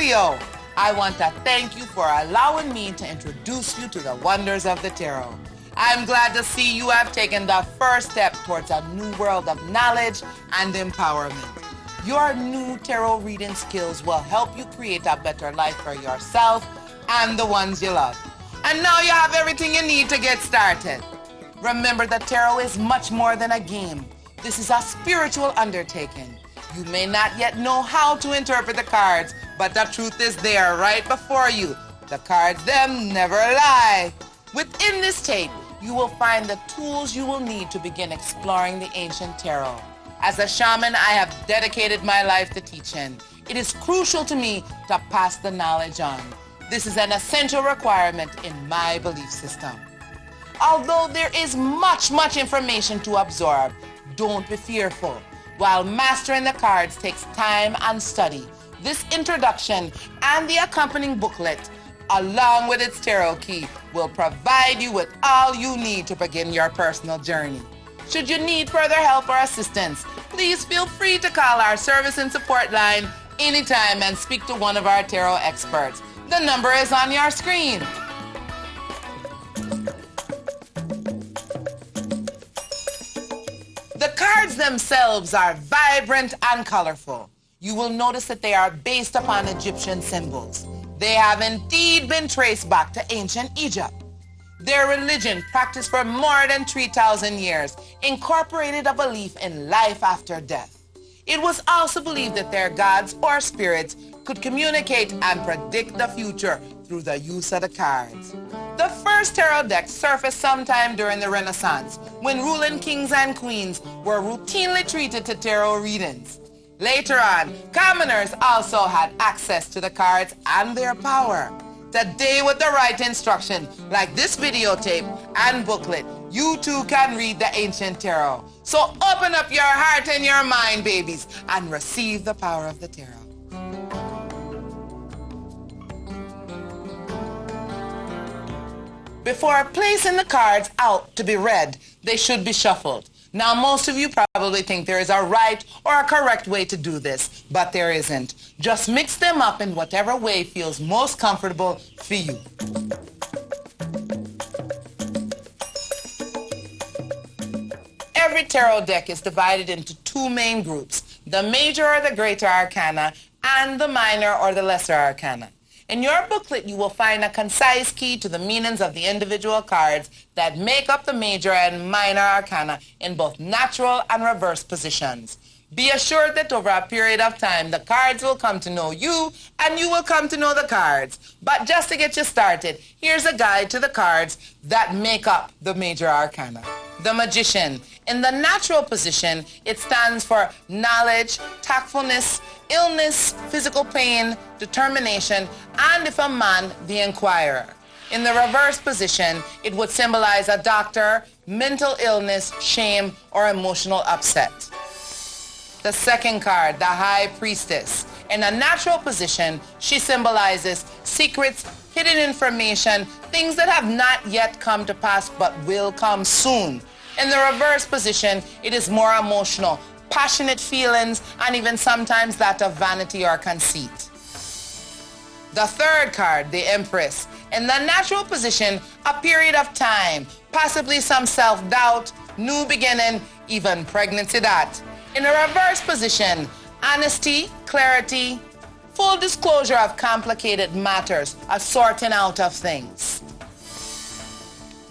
Cleo. I want to thank you for allowing me to introduce you to the wonders of the tarot. I'm glad to see you have taken the first step towards a new world of knowledge and empowerment. Your new tarot reading skills will help you create a better life for yourself and the ones you love. And now you have everything you need to get started. Remember that tarot is much more than a game. This is a spiritual undertaking. You may not yet know how to interpret the cards, but the truth is there right before you. The cards, them never lie. Within this tape, you will find the tools you will need to begin exploring the ancient tarot. As a shaman, I have dedicated my life to teaching. It is crucial to me to pass the knowledge on. This is an essential requirement in my belief system. Although there is much information to absorb, don't be fearful. While mastering the cards takes time and study, this introduction and the accompanying booklet, along with its tarot key, will provide you with all you need to begin your personal journey. Should you need further help or assistance, please feel free to call our service and support line anytime and speak to one of our tarot experts. The number is on your screen. The cards themselves are vibrant and colorful. You will notice that they are based upon Egyptian symbols. They have indeed been traced back to ancient Egypt. Their religion, practiced for more than 3,000 years, incorporated a belief in life after death. It was also believed that their gods or spirits could communicate and predict the future through the use of the cards. The first tarot deck surfaced sometime during the Renaissance, when ruling kings and queens were routinely treated to tarot readings. Later on, commoners also had access to the cards and their power. Today, with the right instruction, like this videotape and booklet, you too can read the ancient tarot. So open up your heart and your mind, babies, and receive the power of the tarot. Before placing the cards out to be read, they should be shuffled. Now, most of you probably think there is a right or a correct way to do this, but there isn't. Just mix them up in whatever way feels most comfortable for you. Every tarot deck is divided into two main groups, the major or the greater arcana and the minor or the lesser arcana. In your booklet, you will find a concise key to the meanings of the individual cards that make up the major and minor arcana in both natural and reverse positions. Be assured that over a period of time, the cards will come to know you and you will come to know the cards. But just to get you started, here's a guide to the cards that make up the major arcana. The Magician. In the natural position, it stands for knowledge, tactfulness, illness, physical pain, determination, and if a man, the inquirer. In the reverse position, it would symbolize a doctor, mental illness, shame, or emotional upset. The second card, the High Priestess. In a natural position, she symbolizes secrets, hidden information, things that have not yet come to pass but will come soon. In the reverse position, it is more emotional, passionate feelings, and even sometimes that of vanity or conceit. The third card, the Empress. In the natural position, a period of time, possibly some self-doubt, new beginning, even pregnancy that. In a reverse position, honesty, clarity, full disclosure of complicated matters, a sorting out of things.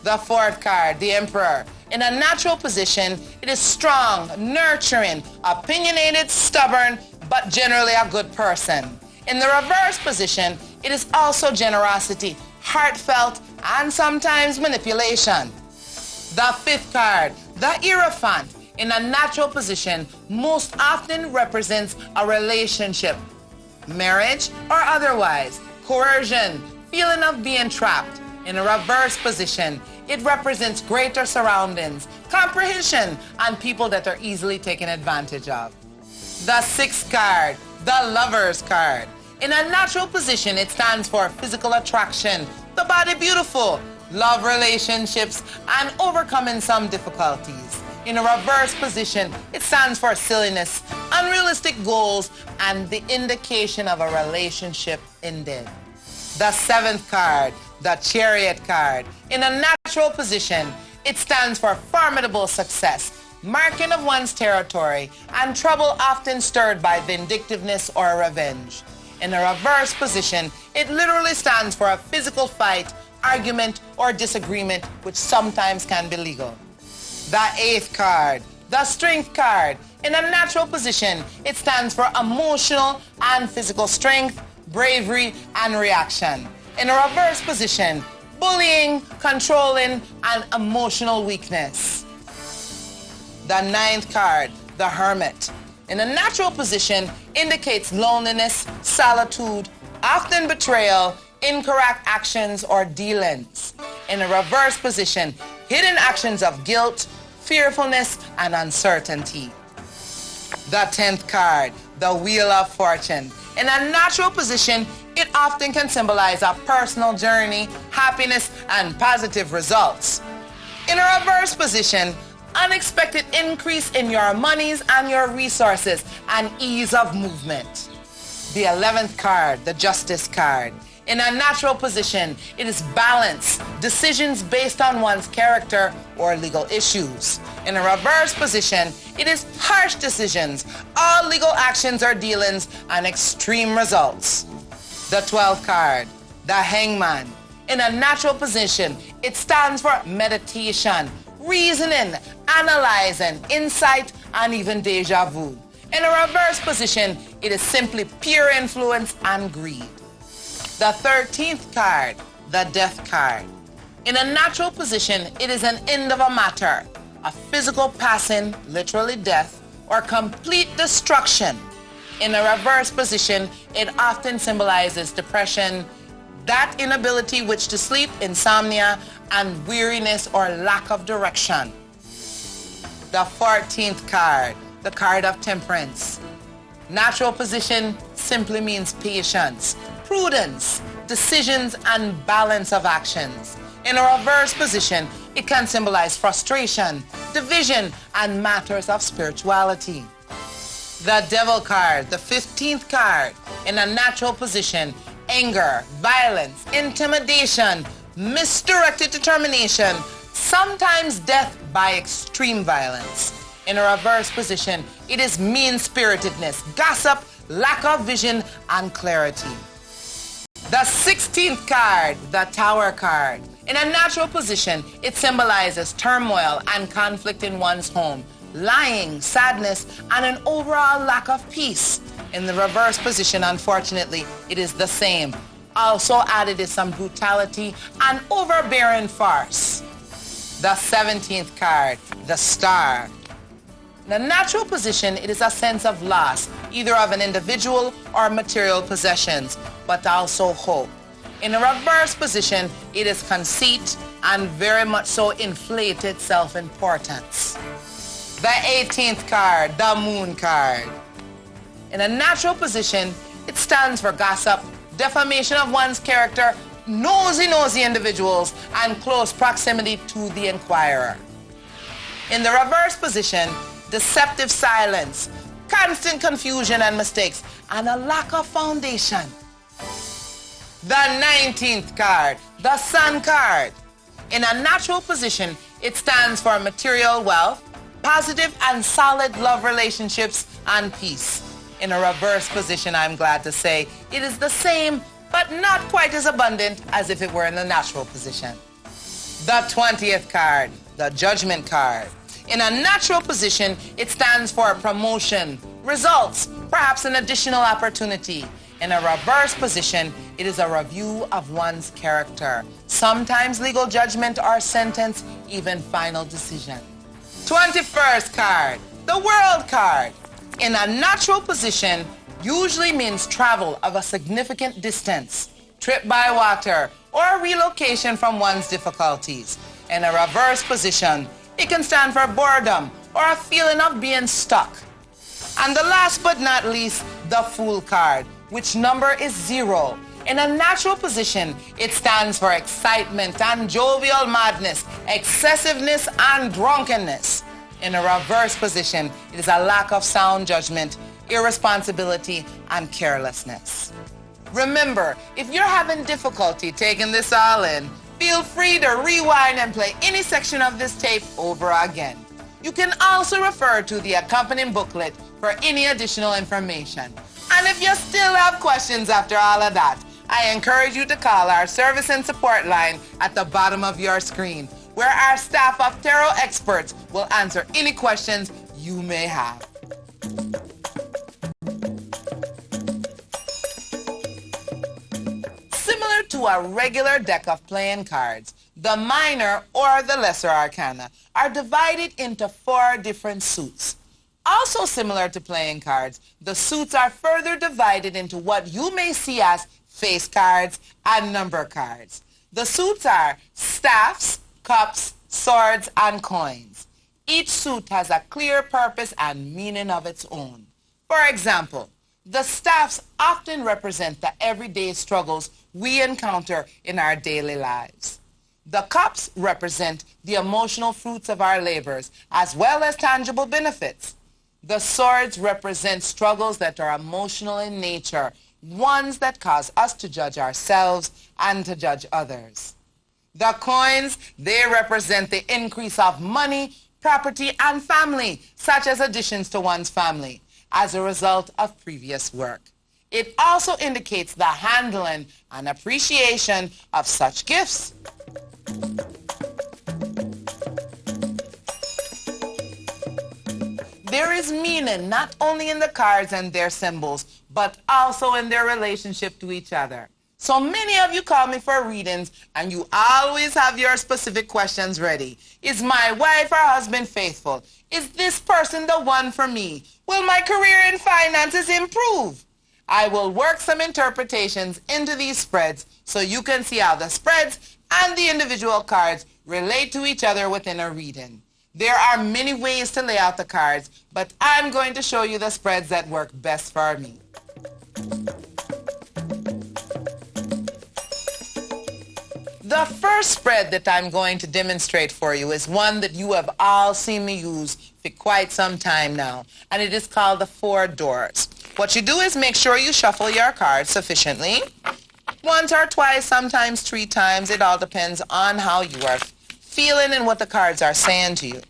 The fourth card, the Emperor. In a natural position, it is strong, nurturing, opinionated, stubborn, but generally a good person. In the reverse position, it is also generosity, heartfelt, and sometimes manipulation. The fifth card, the Hierophant. In a natural position, most often represents a relationship, marriage or otherwise, coercion, feeling of being trapped. In a reverse position, it represents greater surroundings, comprehension, and people that are easily taken advantage of. The sixth card, the Lover's card. In a natural position, it stands for physical attraction, the body beautiful, love relationships, and overcoming some difficulties. In a reverse position, it stands for silliness, unrealistic goals, and the indication of a relationship ended. The 7th card, the Chariot card. In a natural position, it stands for formidable success, marking of one's territory, and trouble often stirred by vindictiveness or revenge. In a reverse position, it literally stands for a physical fight, argument, or disagreement, which sometimes can be legal. The 8th card, the Strength card. In a natural position, it stands for emotional and physical strength, bravery, and reaction. In a reverse position, bullying, controlling, and emotional weakness. The 9th card, the Hermit. In a natural position, indicates loneliness, solitude, often betrayal, incorrect actions or dealings. In a reverse position, hidden actions of guilt, fearfulness, and uncertainty. The 10th card, the Wheel of Fortune. In a natural position, it often can symbolize a personal journey, happiness, and positive results. In a reverse position, unexpected increase in your monies and your resources and ease of movement. The 11th card, the Justice card. In a natural position, it is balance, decisions based on one's character or legal issues. In a reverse position, it is harsh decisions, all legal actions or dealings, and extreme results. The 12th card, the Hangman. In a natural position, it stands for meditation, reasoning, analyzing, insight, and even deja vu. In a reverse position, it is simply pure influence and greed. The 13th card, the Death card. In a natural position, it is an end of a matter, a physical passing, literally death, or complete destruction. In a reverse position, it often symbolizes depression, that inability which to sleep, insomnia, and weariness or lack of direction. The 14th card, the card of Temperance. Natural position simply means patience, prudence, decisions, and balance of actions. In a reverse position, it can symbolize frustration, division, and matters of spirituality. The Devil card, the 15th card. In a natural position, anger, violence, intimidation, misdirected determination, sometimes death by extreme violence. In a reverse position, it is mean-spiritedness, gossip, lack of vision, and clarity. The 16th card, the Tower card. In a natural position, it symbolizes turmoil and conflict in one's home, lying, sadness, and an overall lack of peace. In the reverse position, unfortunately, it is the same. Also added is some brutality and overbearing farce. The 17th card, the Star. In a natural position, it is a sense of loss, either of an individual or material possessions, but also hope. In a reverse position, it is conceit and very much so inflated self-importance. The 18th card, the Moon card. In a natural position, it stands for gossip, defamation of one's character, nosy individuals, and close proximity to the inquirer. In the reverse position, deceptive silence, constant confusion and mistakes, and a lack of foundation. The 19th card, the Sun card. In a natural position, it stands for material wealth, positive and solid love relationships, and peace. In a reverse position, I'm glad to say, it is the same, but not quite as abundant as if it were in the natural position. The 20th card, the Judgment card. In a natural position, it stands for promotion, results, perhaps an additional opportunity. In a reverse position, it is a review of one's character, sometimes legal judgment or sentence, even final decision. 21st card, the World card. In a natural position, usually means travel of a significant distance, trip by water, or relocation from one's difficulties. In a reverse position, it can stand for boredom or a feeling of being stuck. And the last but not least, the Fool card, which number is 0. In a natural position, it stands for excitement and jovial madness, excessiveness and drunkenness. In a reverse position, it is a lack of sound judgment, irresponsibility, and carelessness. Remember, if you're having difficulty taking this all in, feel free to rewind and play any section of this tape over again. You can also refer to the accompanying booklet for any additional information. And if you still have questions after all of that, I encourage you to call our service and support line at the bottom of your screen, where our staff of tarot experts will answer any questions you may have. Similar to a regular deck of playing cards, the minor or the lesser arcana are divided into 4 different suits. Also similar to playing cards, the suits are further divided into what you may see as face cards and number cards. The suits are staffs, cups, swords, and coins. Each suit has a clear purpose and meaning of its own. For example, the staffs often represent the everyday struggles we encounter in our daily lives. The cups represent the emotional fruits of our labors, as well as tangible benefits. The swords represent struggles that are emotional in nature, ones that cause us to judge ourselves and to judge others. The coins, they represent the increase of money, property, and family, such as additions to one's family, as a result of previous work. It also indicates the handling and appreciation of such gifts. There is meaning not only in the cards and their symbols, but also in their relationship to each other. So many of you call me for readings, and you always have your specific questions ready. Is my wife or husband faithful? Is this person the one for me? Will my career in finances improve? I will work some interpretations into these spreads so you can see how the spreads and the individual cards relate to each other within a reading. There are many ways to lay out the cards, but I'm going to show you the spreads that work best for me. The first spread that I'm going to demonstrate for you is one that you have all seen me use for quite some time now, and it is called the 4 doors. What you do is make sure you shuffle your cards sufficiently, once or twice, sometimes 3 times. It all depends on how you are feeling and what the cards are saying to you.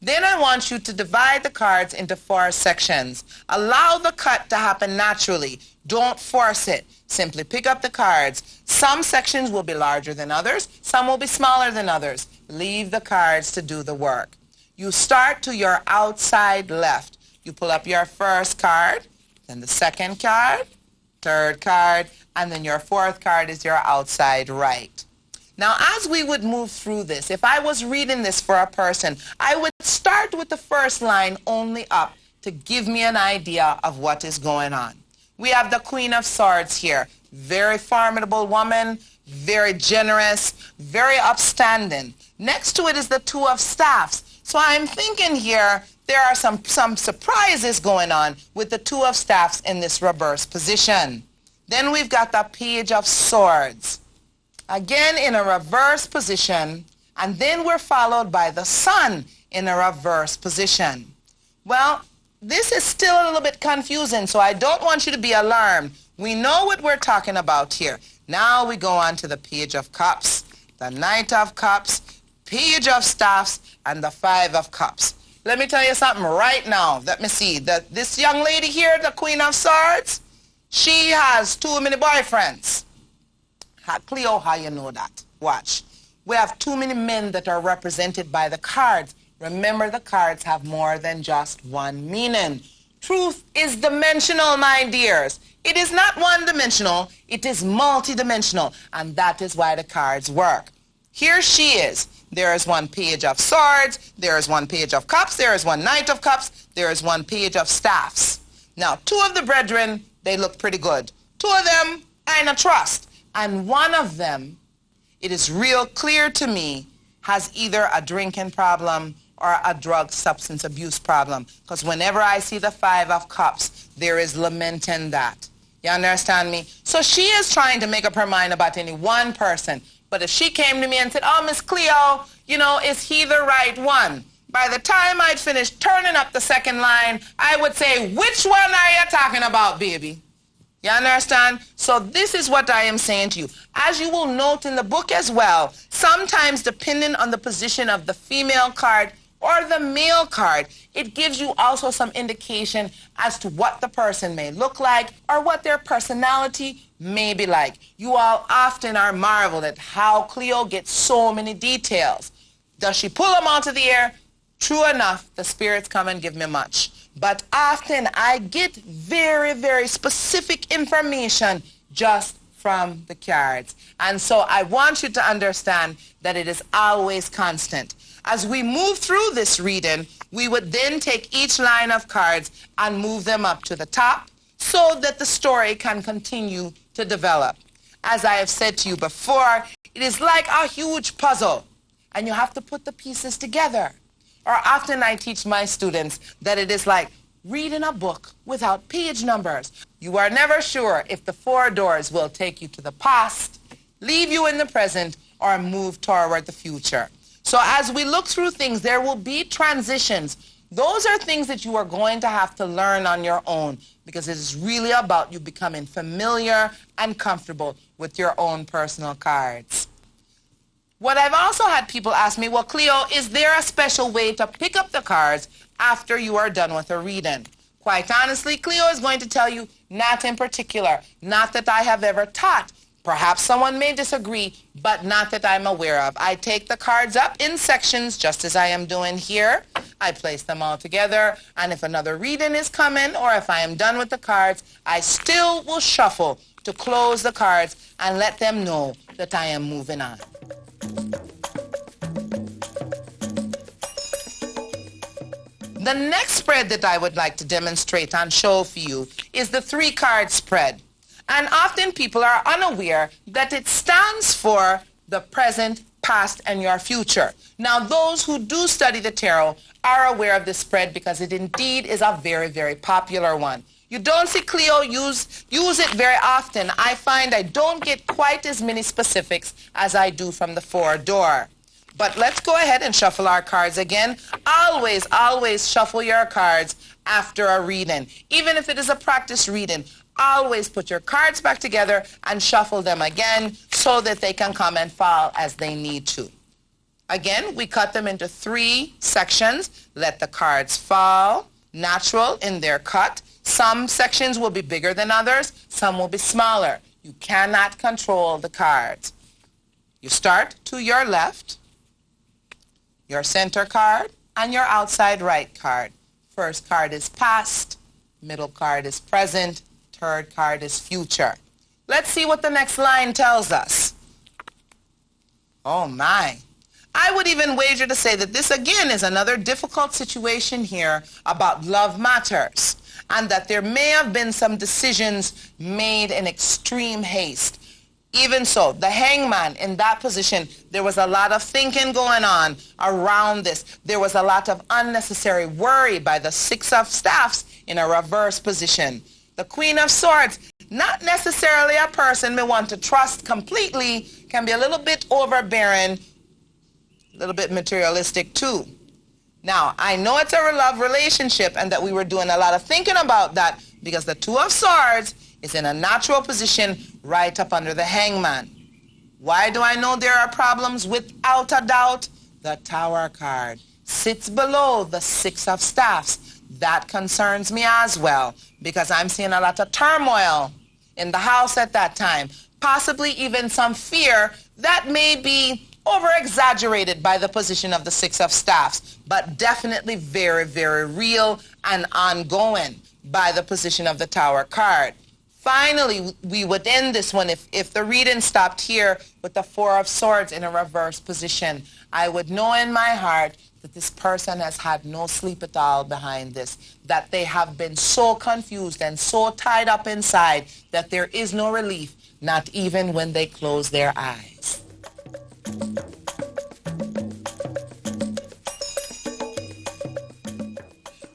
Then I want you to divide the cards into 4 sections. Allow the cut to happen naturally. Don't force it. Simply pick up the cards. Some sections will be larger than others. Some will be smaller than others. Leave the cards to do the work. You start to your outside left. You pull up your first card, then the second card, third card, and then your 4th card is your outside right. Now, as we would move through this, if I was reading this for a person, I would start with the first line only up to give me an idea of what is going on. We have the Queen of Swords here. Very formidable woman, very generous, very upstanding. Next to it is the 2 of Staffs. So I'm thinking here there are some surprises going on with the 2 of Staffs in this reverse position. Then we've got the Page of Swords. Again in a reverse position, and then we're followed by the Sun in a reverse position. Well, this is still a little bit confusing, so I don't want you to be alarmed. We know what we're talking about here. Now we go on to the Page of Cups, the Knight of Cups, Page of Staffs, and the 5 of Cups. Let me tell you something right now. Let me see. This young lady here, the Queen of Swords, she has too many boyfriends. Cleo, how you know that? Watch. We have too many men that are represented by the cards. Remember, the cards have more than just one meaning. Truth is dimensional, my dears. It is not one-dimensional. It is multi-dimensional, and that is why the cards work. Here she is. There is one Page of Swords. There is one Page of Cups. There is one Knight of Cups. There is one Page of Staffs. Now, 2 of the brethren, they look pretty good. 2 of them, I not trust. And one of them, it is real clear to me, has either a drinking problem or a drug substance abuse problem. Because whenever I see the 5 of Cups, there is lamenting that. You understand me? So she is trying to make up her mind about any one person. But if she came to me and said, oh, Miss Cleo, you know, is he the right one? By the time I'd finished turning up the second line, I would say, which one are you talking about, baby? You understand? So this is what I am saying to you. As you will note in the book as well, sometimes depending on the position of the female card or the male card, it gives you also some indication as to what the person may look like or what their personality may be like. You all often are marveled at how Cleo gets so many details. Does she pull them out of the air? True enough, the spirits come and give me much. But often I get very, very specific information just from the cards. And so I want you to understand that it is always constant. As we move through this reading, we would then take each line of cards and move them up to the top so that the story can continue to develop. As I have said to you before, it is like a huge puzzle, and you have to put the pieces together. Or often I teach my students that it is like reading a book without page numbers. You are never sure if the 4 doors will take you to the past, leave you in the present, or move toward the future. So as we look through things, there will be transitions. Those are things that you are going to have to learn on your own, because it is really about you becoming familiar and comfortable with your own personal cards. What I've also had people ask me, well, Cleo, is there a special way to pick up the cards after you are done with a reading? Quite honestly, Cleo is going to tell you, not in particular, not that I have ever taught. Perhaps someone may disagree, but not that I'm aware of. I take the cards up in sections, just as I am doing here. I place them all together, and if another reading is coming, or if I am done with the cards, I still will shuffle to close the cards and let them know that I am moving on. The next spread that I would like to demonstrate and show for you is the 3-card spread. And often people are unaware that it stands for the present, past, and your future. Now, those who do study the tarot are aware of this spread because it indeed is a very, very popular one. You don't see Cleo use it very often. I find I don't get quite as many specifics as I do from the 4-door. But let's go ahead and shuffle our cards again. Always, always shuffle your cards after a reading. Even if it is a practice reading, always put your cards back together and shuffle them again so that they can come and fall as they need to. Again, we cut them into 3 sections. Let the cards fall, natural in their cut. Some sections will be bigger than others. Some will be smaller. You cannot control the cards. You start to your left, your center card, and your outside right card. First card is past, middle card is present, third card is future. Let's see what the next line tells us. Oh my. I would even wager to say that this again is another difficult situation here about love matters, and that there may have been some decisions made in extreme haste. Even so, the hangman in that position, there was a lot of thinking going on around this. There was a lot of unnecessary worry by the 6 of staffs in a reverse position. The Queen of Swords, not necessarily a person we want to trust completely, can be a little bit overbearing, a little bit materialistic too. Now, I know it's a love relationship and that we were doing a lot of thinking about that because the 2 of Swords is in a natural position right up under the hangman. Why do I know there are problems? Without a doubt, the Tower card sits below the 6 of staffs. That concerns me as well because I'm seeing a lot of turmoil in the house at that time. Possibly even some fear that may be over-exaggerated by the position of the 6 of staffs, but definitely very, very real and ongoing by the position of the Tower card. Finally, we would end this one, if the reading stopped here with the 4 of Swords in a reverse position, I would know in my heart that this person has had no sleep at all behind this, that they have been so confused and so tied up inside that there is no relief, not even when they close their eyes.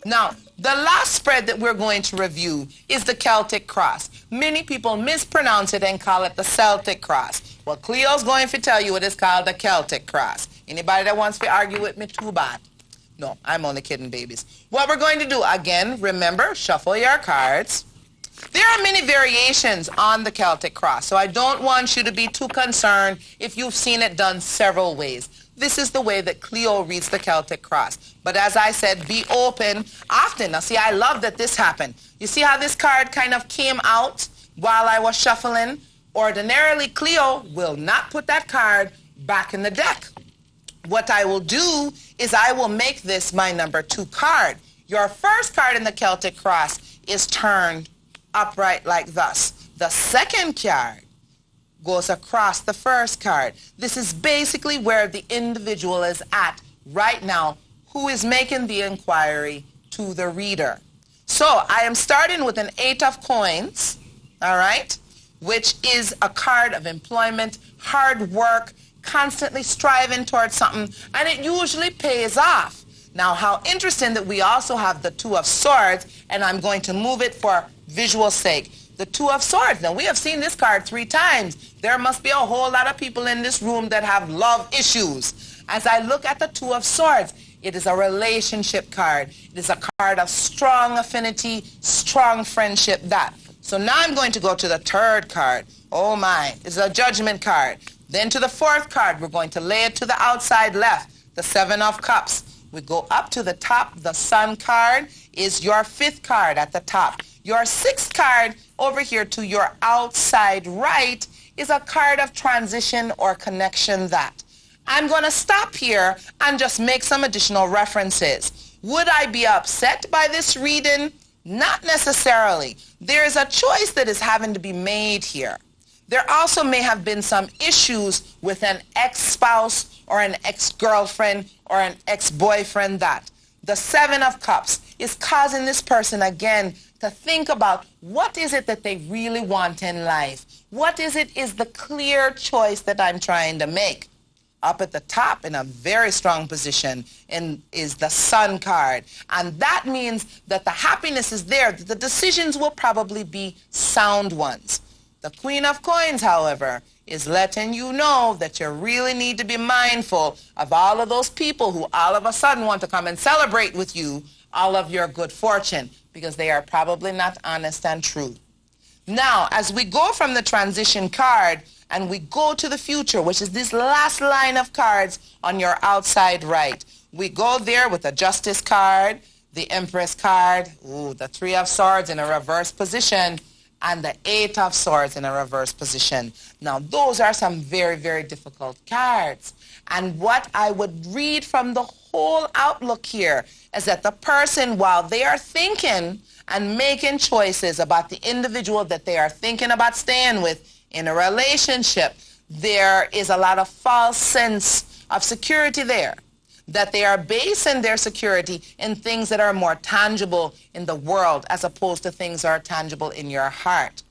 Now, the last spread that we're going to review is the Celtic cross. Many people mispronounce it and call it the Celtic cross. Well, Cleo's going to tell you it is called the Celtic cross. Anybody that wants to argue with me, too bad. No, I'm only kidding, babies. What we're going to do, again, remember, shuffle your cards. There are many variations on the Celtic cross, so I don't want you to be too concerned if you've seen it done several ways. This is the way that Cleo reads the Celtic cross. But as I said, be open often. Now, see, I love that this happened. You see how this card kind of came out while I was shuffling? Ordinarily, Cleo will not put that card back in the deck. What I will do is I will make this my number 2 card. Your first card in the Celtic cross is turned upright like thus. The second card goes across the first card. This is basically where the individual is at right now, who is making the inquiry to the reader. So I am starting with an 8 of coins, all right, which is a card of employment, hard work, constantly striving towards something, and it usually pays off. Now, how interesting that we also have the 2 of swords, and I'm going to move it for visual sake. The 2 of swords. Now, we have seen this card 3 times. There must be a whole lot of people in this room that have love issues. As I look at the 2 of swords, it is a relationship card. It is a card of strong affinity, strong friendship, that. So now I'm going to go to the 3rd card. Oh my, it's a judgment card. Then to the 4th card, we're going to lay it to the outside left, the 7 of cups. We go up to the top. The sun card is your 5th card at the top. Your 6th card over here to your outside right is a card of transition or connection, that. I'm going to stop here and just make some additional references. Would I be upset by this reading? Not necessarily. There is a choice that is having to be made here. There also may have been some issues with an ex-spouse or an ex-girlfriend or an ex-boyfriend, that. The 7 of cups is causing this person again to think about what is it that they really want in life. What is the clear choice that I'm trying to make? Up at the top in a very strong position is the sun card. And that means that the happiness is there. The decisions will probably be sound ones. The Queen of Coins, however, is letting you know that you really need to be mindful of all of those people who all of a sudden want to come and celebrate with you all of your good fortune, because they are probably not honest and true. Now, as we go from the transition card and we go to the future, which is this last line of cards on your outside right, we go there with the Justice card, the Empress card, the 3 of Swords in a reverse position, and the 8 of Swords in a reverse position. Now, those are some very, very difficult cards. And what I would read from the whole outlook here is that the person, while they are thinking and making choices about the individual that they are thinking about staying with in a relationship, there is a lot of false sense of security there, that they are basing their security in things that are more tangible in the world as opposed to things that are tangible in your heart.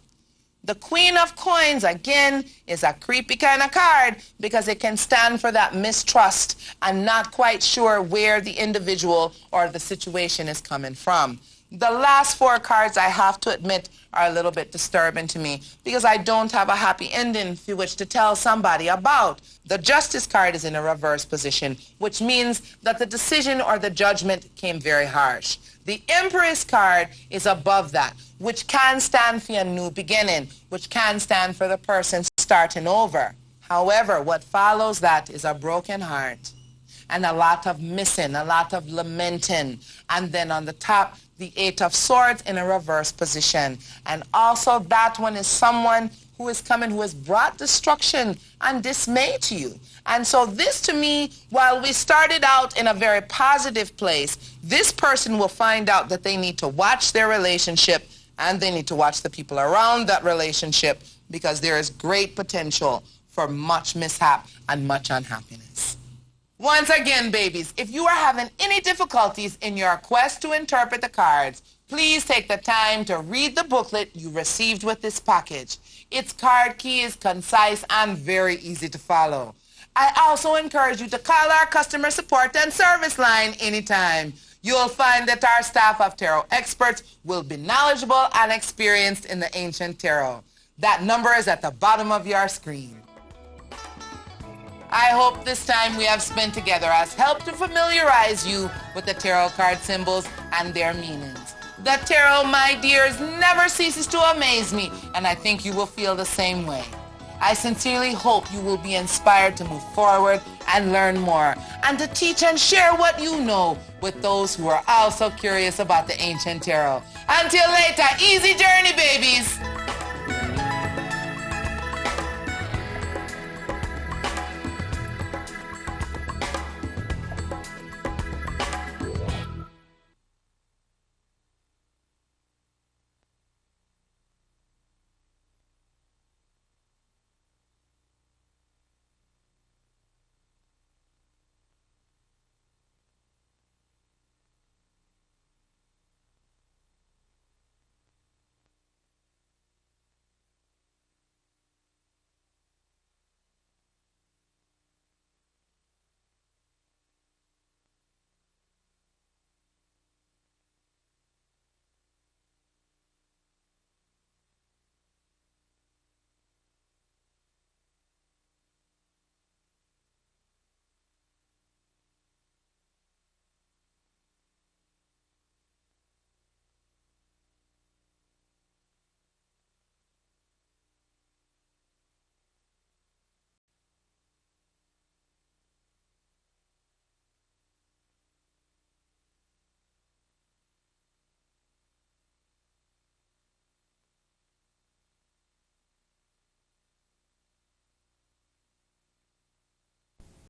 The Queen of Coins, again, is a creepy kind of card because it can stand for that mistrust and not quite sure where the individual or the situation is coming from. The last 4 cards, I have to admit, are a little bit disturbing to me because I don't have a happy ending for which to tell somebody about. The Justice card is in a reverse position, which means that the decision or the judgment came very harsh. The Empress card is above that, which can stand for a new beginning, which can stand for the person starting over. However, what follows that is a broken heart and a lot of missing, a lot of lamenting. And then on the top, the 8 of Swords in a reverse position. And also that one is someone who is coming, who has brought destruction and dismay to you. And so this, to me, while we started out in a very positive place, this person will find out that they need to watch their relationship and they need to watch the people around that relationship because there is great potential for much mishap and much unhappiness. Once again, babies, if you are having any difficulties in your quest to interpret the cards, please take the time to read the booklet you received with this package. Its card key is concise and very easy to follow. I also encourage you to call our customer support and service line anytime. You'll find that our staff of tarot experts will be knowledgeable and experienced in the ancient tarot. That number is at the bottom of your screen. I hope this time we have spent together has helped to familiarize you with the tarot card symbols and their meanings. The tarot, my dears, never ceases to amaze me, and I think you will feel the same way. I sincerely hope you will be inspired to move forward and learn more, and to teach and share what you know with those who are also curious about the ancient tarot. Until later, easy journey, babies!